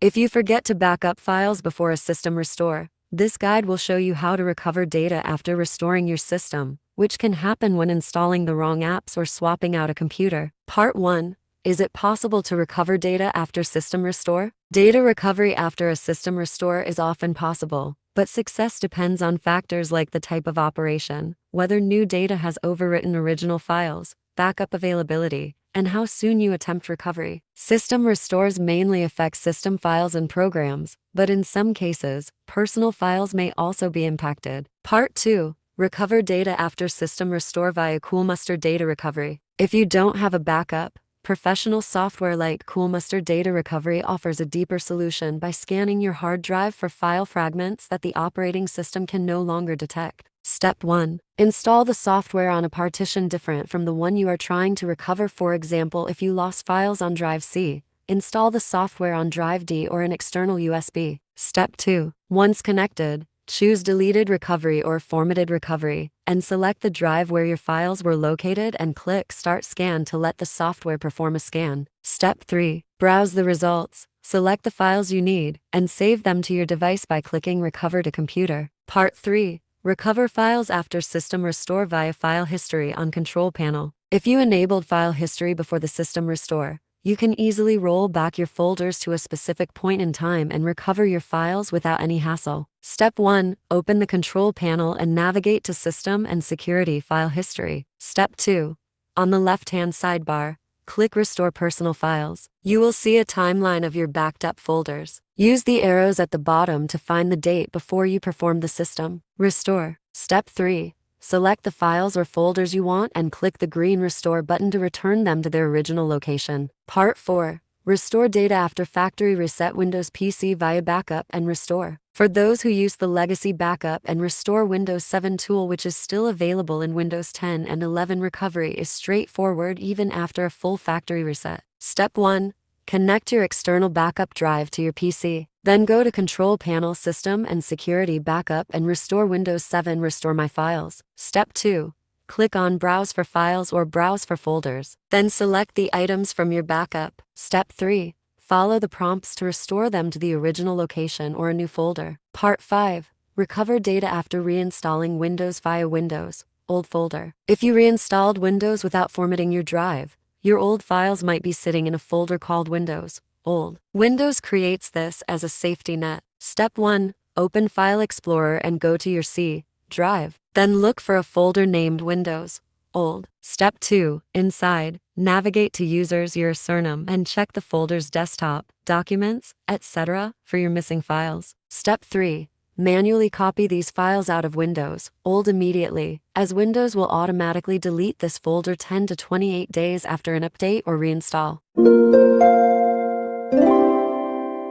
If you forget to back up files before a system restore, this guide will show you how to recover data after restoring your system, which can happen when installing the wrong apps or swapping out a computer. Part 1. Is it possible to recover data after system restore? Data recovery after a system restore is often possible, but success depends on factors like the type of operation, whether new data has overwritten original files, backup availability, and how soon you attempt recovery. System restores mainly affect system files and programs, but in some cases, personal files may also be impacted. Part 2. Recover data after system restore via Coolmuster data recovery. If you don't have a backup, professional software like Coolmuster Data Recovery offers a deeper solution by scanning your hard drive for file fragments that the operating system can no longer detect. Step 1. Install the software on a partition different from the one you are trying to recover. For example, if you lost files on drive C, install the software on drive D or an external USB. Step 2. Once connected, choose Deleted Recovery or Formatted Recovery, and select the drive where your files were located and click Start Scan to let the software perform a scan. Step 3. Browse the results, select the files you need, and save them to your device by clicking Recover to Computer. Part 3. Recover files after system restore via File History on Control Panel. If you enabled File History before the system restore, you can easily roll back your folders to a specific point in time and recover your files without any hassle. Step 1. Open the Control Panel and navigate to System and Security File History. Step 2. On the left-hand sidebar, click Restore Personal Files. You will see a timeline of your backed up folders. Use the arrows at the bottom to find the date before you perform the system restore. Step 3. Select the files or folders you want and click the green Restore button to return them to their original location. Part 4. Restore data after factory reset. Windows PC via Backup and Restore. For those who use the Legacy Backup and Restore Windows 7 tool, which is still available in Windows 10 and 11, recovery is straightforward even after a full factory reset. Step 1. Connect your external backup drive to your PC. Then go to Control Panel, System and Security Backup and restore Windows 7. Restore My Files. Step 2. Click on Browse for Files or Browse for Folders. Then select the items from your backup. Step 3. Follow the prompts to restore them to the original location or a new folder. Part 5. Recover data after reinstalling Windows via Windows.old folder. If you reinstalled Windows without formatting your drive, your old files might be sitting in a folder called Windows.old. Windows creates this as a safety net. Step 1. Open File Explorer and go to your C drive. Then look for a folder named Windows.old. Step 2. Inside, navigate to Users, your surname, and check the folders Desktop, Documents, etc. for your missing files. Step 3. Manually copy these files out of Windows.old immediately, as Windows will automatically delete this folder 10 to 28 days after an update or reinstall.